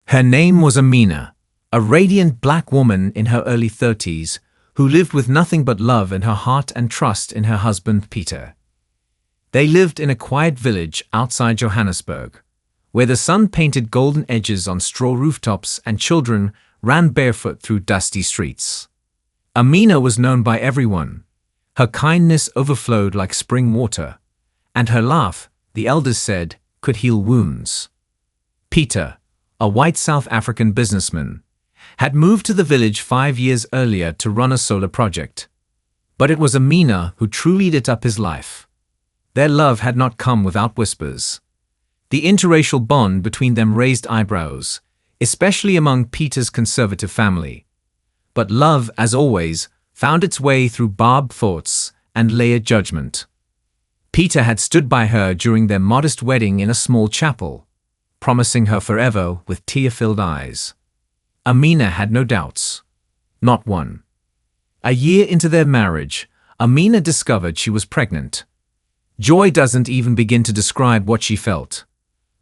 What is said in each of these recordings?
Her name was Amina, a radiant black woman in her early 30s who lived with nothing but love in her heart and trust in her husband Peter. They lived in a quiet village outside Johannesburg, where the sun painted golden edges on straw rooftops and children ran barefoot through dusty streets. Amina was known by everyone. Her kindness overflowed like spring water, and her laugh, the elders said, could heal wounds. Peter, a white South African businessman, had moved to the village 5 years earlier to run a solar project. But it was Amina who truly lit up his life. Their love had not come without whispers. The interracial bond between them raised eyebrows, especially among Peter's conservative family. But love, as always, found its way through barbed thoughts and layered judgment. Peter had stood by her during their modest wedding in a small chapel, promising her forever with tear-filled eyes. Amina had no doubts. Not one. A year into their marriage, Amina discovered she was pregnant. Joy doesn't even begin to describe what she felt.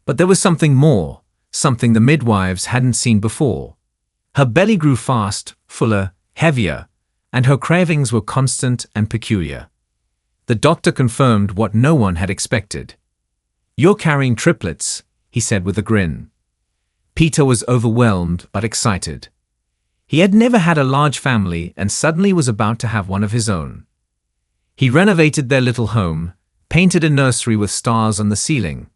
But there was something more, something the midwives hadn't seen before. Her belly grew fast, fuller, heavier, and her cravings were constant and peculiar. The doctor confirmed what no one had expected. "You're carrying triplets," he said with a grin. Peter was overwhelmed but excited. He had never had a large family and suddenly was about to have one of his own. He renovated their little home, painted a nursery with stars on the ceiling,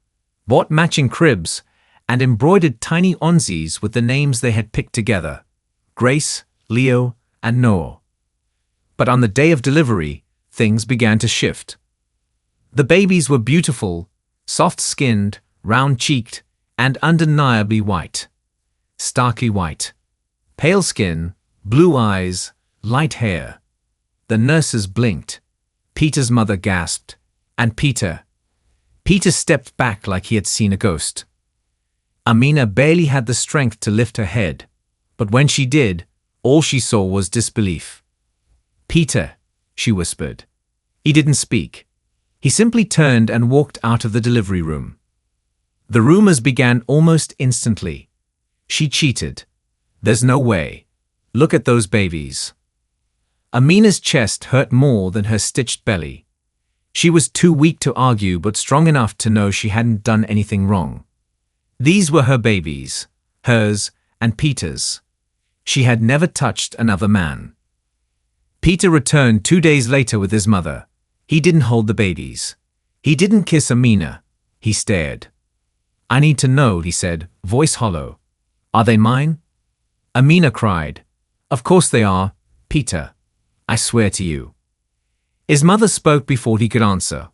bought matching cribs, and embroidered tiny onesies with the names they had picked together: Grace, Leo, and Noah. But on the day of delivery, things began to shift. The babies were beautiful, soft-skinned, round-cheeked, and undeniably white. Starkly white. Pale skin, blue eyes, light hair. The nurses blinked. Peter's mother gasped. And Peter stepped back like he had seen a ghost. Amina barely had the strength to lift her head, but when she did, all she saw was disbelief. "Peter," she whispered. He didn't speak. He simply turned and walked out of the delivery room. The rumors began almost instantly. "She cheated. There's no way. Look at those babies." Amina's chest hurt more than her stitched belly. She was too weak to argue but strong enough to know she hadn't done anything wrong. These were her babies, hers and Peter's. She had never touched another man. Peter returned 2 days later with his mother. He didn't hold the babies. He didn't kiss Amina. He stared. "I need to know," he said, voice hollow. "Are they mine?" Amina cried. "Of course they are, Peter. I swear to you." His mother spoke before he could answer.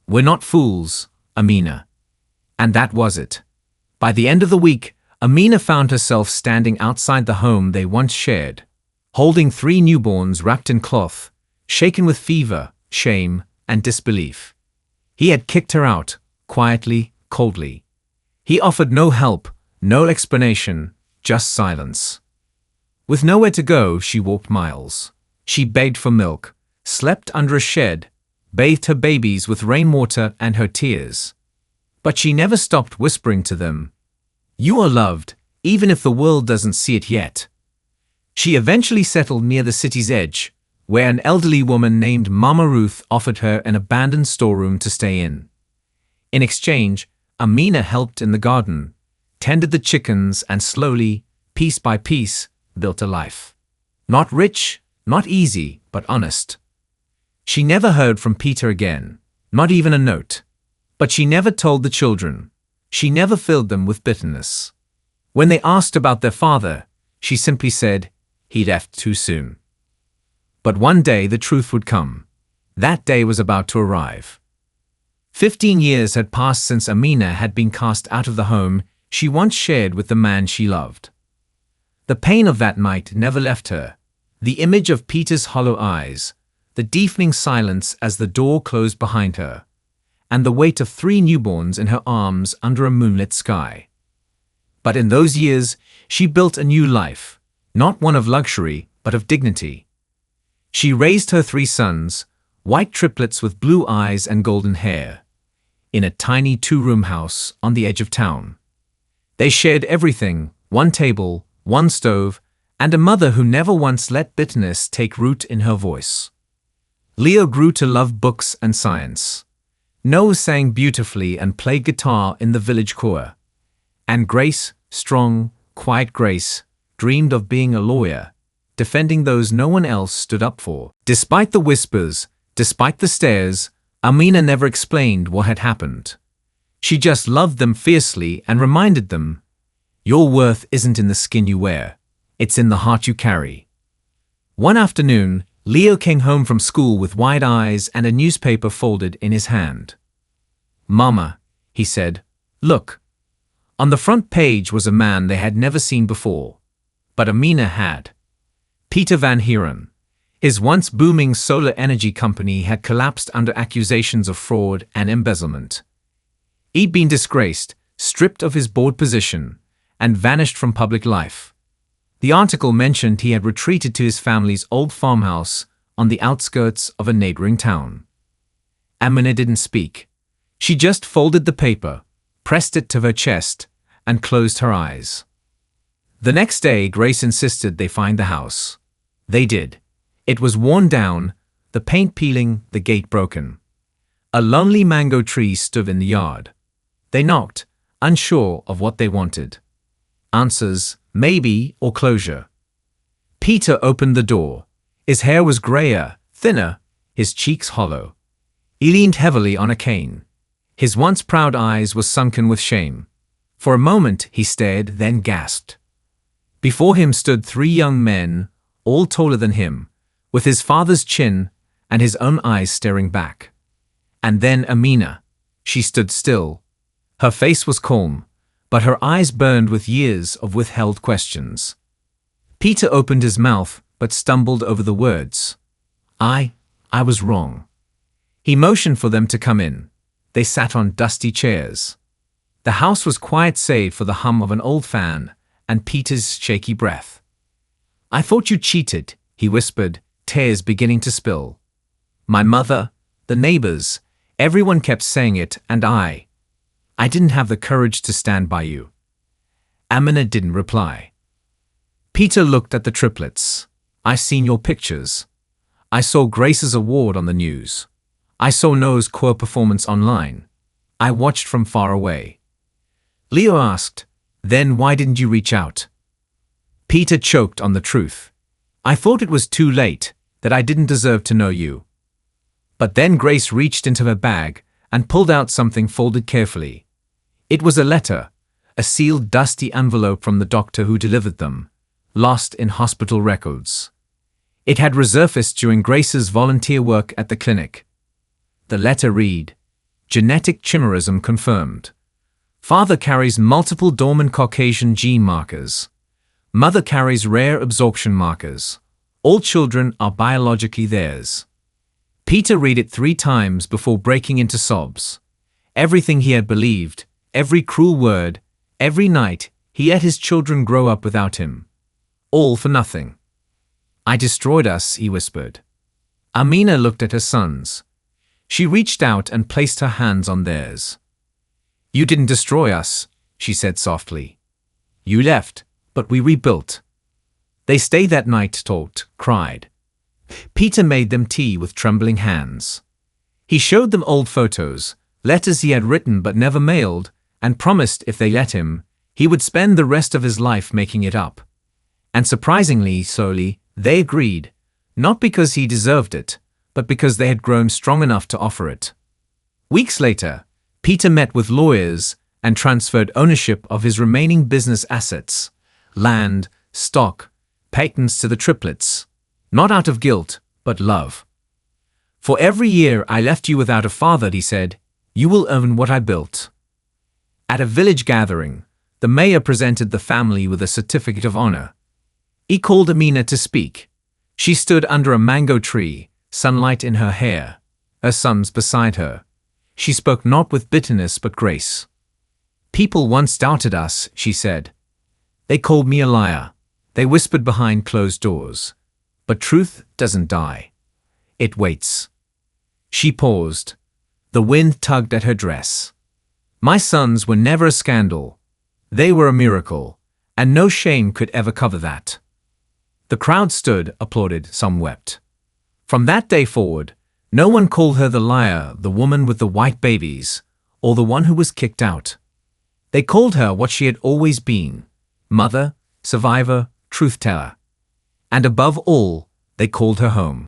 "We're not fools, Amina." And that was it. By the end of the week, Amina found herself standing outside the home they once shared, holding 3 newborns wrapped in cloth, shaken with fever, shame, and disbelief. He had kicked her out, quietly, coldly. He offered no help, no explanation, just silence. With nowhere to go, she walked miles. She begged for milk, slept under a shed, bathed her babies with rainwater and her tears. But she never stopped whispering to them, "You are loved, even if the world doesn't see it yet." She eventually settled near the city's edge, where an elderly woman named Mama Ruth offered her an abandoned storeroom to stay in. In exchange, Amina helped in the garden, tended the chickens, and slowly, piece by piece, built a life. Not rich, not easy, but honest. She never heard from Peter again, not even a note. But she never told the children. She never filled them with bitterness. When they asked about their father, she simply said, "He left too soon." But one day the truth would come. That day was about to arrive. 15 years had passed since Amina had been cast out of the home she once shared with the man she loved. The pain of that night never left her. The image of Peter's hollow eyes, the deafening silence as the door closed behind her, and the weight of 3 newborns in her arms under a moonlit sky. But in those years, she built a new life, not one of luxury, but of dignity. She raised her 3 sons, white triplets with blue eyes and golden hair, in a tiny 2-room house on the edge of town. They shared everything, one table, one stove, and a mother who never once let bitterness take root in her voice. Leo grew to love books and science. Noah sang beautifully and played guitar in the village choir. And Grace, strong, quiet Grace, dreamed of being a lawyer, defending those no one else stood up for. Despite the whispers, despite the stares, Amina never explained what had happened. She just loved them fiercely and reminded them, "Your worth isn't in the skin you wear, it's in the heart you carry." One afternoon, Leo came home from school with wide eyes and a newspaper folded in his hand. "Mama," he said, "look." On the front page was a man they had never seen before, but Amina had. Peter Van Heeren. His once booming solar energy company had collapsed under accusations of fraud and embezzlement. He'd been disgraced, stripped of his board position, and vanished from public life. The article mentioned he had retreated to his family's old farmhouse on the outskirts of a neighboring town. Amina didn't speak. She just folded the paper, pressed it to her chest, and closed her eyes. The next day, Grace insisted they find the house. They did. It was worn down, the paint peeling, the gate broken. A lonely mango tree stood in the yard. They knocked, unsure of what they wanted. Answers, maybe, or closure. Peter opened the door. His hair was grayer, thinner, his cheeks hollow. He leaned heavily on a cane. His once proud eyes were sunken with shame. For a moment he stared, then gasped. Before him stood 3 young men, all taller than him, with his father's chin and his own eyes staring back. And then Amina. She stood still. Her face was calm, but her eyes burned with years of withheld questions. Peter opened his mouth, but stumbled over the words. I was wrong. He motioned for them to come in. They sat on dusty chairs. The house was quiet save for the hum of an old fan and Peter's shaky breath. "I thought you cheated," he whispered, tears beginning to spill. "My mother, the neighbors, everyone kept saying it, and I didn't have the courage to stand by you." Amina didn't reply. Peter looked at the triplets. "I've seen your pictures. I saw Grace's award on the news. I saw Noah's choir performance online. I watched from far away." Leo asked, "Then why didn't you reach out?" Peter choked on the truth. "I thought it was too late, that I didn't deserve to know you." But then Grace reached into her bag and pulled out something folded carefully. It was a letter, a sealed dusty envelope from the doctor who delivered them, lost in hospital records. It had resurfaced during Grace's volunteer work at the clinic. The letter read, "Genetic chimerism confirmed. Father carries multiple dormant Caucasian gene markers. Mother carries rare absorption markers. All children are biologically theirs." Peter read it 3 times before breaking into sobs. Everything he had believed, every cruel word, every night he let his children grow up without him. All for nothing. "I destroyed us," he whispered. Amina looked at her sons. She reached out and placed her hands on theirs. "You didn't destroy us," she said softly. "You left, but we rebuilt." They stayed that night, talked, cried. Peter made them tea with trembling hands. He showed them old photos, letters he had written but never mailed, and promised if they let him, he would spend the rest of his life making it up. And surprisingly, slowly, they agreed, not because he deserved it, but because they had grown strong enough to offer it. Weeks later, Peter met with lawyers and transferred ownership of his remaining business assets, land, stock, patents to the triplets, not out of guilt, but love. "For every year I left you without a father," he said, "you will own what I built." At a village gathering, the mayor presented the family with a certificate of honor. He called Amina to speak. She stood under a mango tree, sunlight in her hair, her sons beside her. She spoke not with bitterness but grace. "People once doubted us," she said. "They called me a liar. They whispered behind closed doors. But truth doesn't die. It waits." She paused. The wind tugged at her dress. "My sons were never a scandal. They were a miracle, and no shame could ever cover that. The crowd stood, applauded, some wept. From that day forward, no one called her the liar, the woman with the white babies, or the one who was kicked out. They called her what she had always been: mother, survivor, truth-teller. And above all, they called her home.